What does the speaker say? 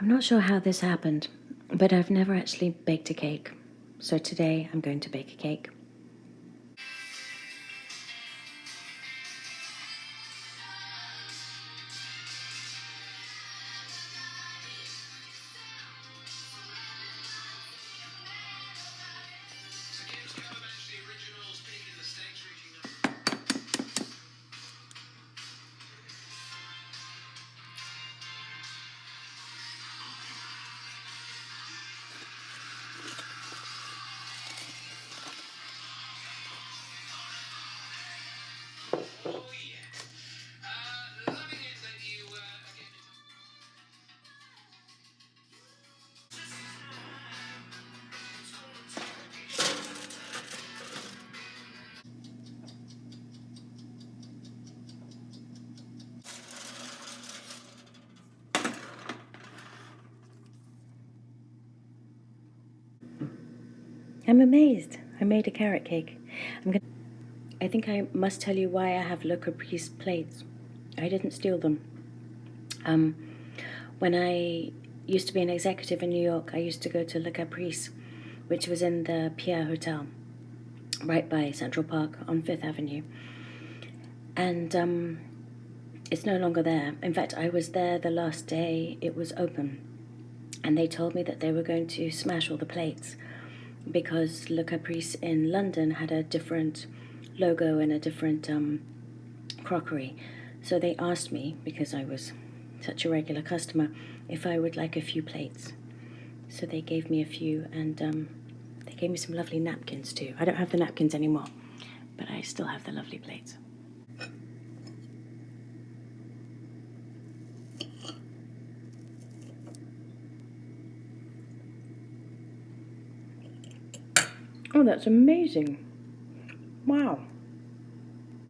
I'm not sure how this happened, but I've never actually baked a cake. So today I'm going to bake a cake. I'm amazed. I made a carrot cake. I think I must tell you why I have Le Caprice plates. I didn't steal them. When I used to be an executive in New York, I used to go to Le Caprice, which was in the Pierre Hotel, right by Central Park on Fifth Avenue. And it's no longer there. In fact, I was there the last day it was open, and they told me that they were going to smash all the plates because Le Caprice in London had a different logo and a different crockery. So they asked me, because I was such a regular customer, if I would like a few plates. So they gave me a few, and they gave me some lovely napkins too. I don't have the napkins anymore, but I still have the lovely plates. Oh, that's amazing. Wow.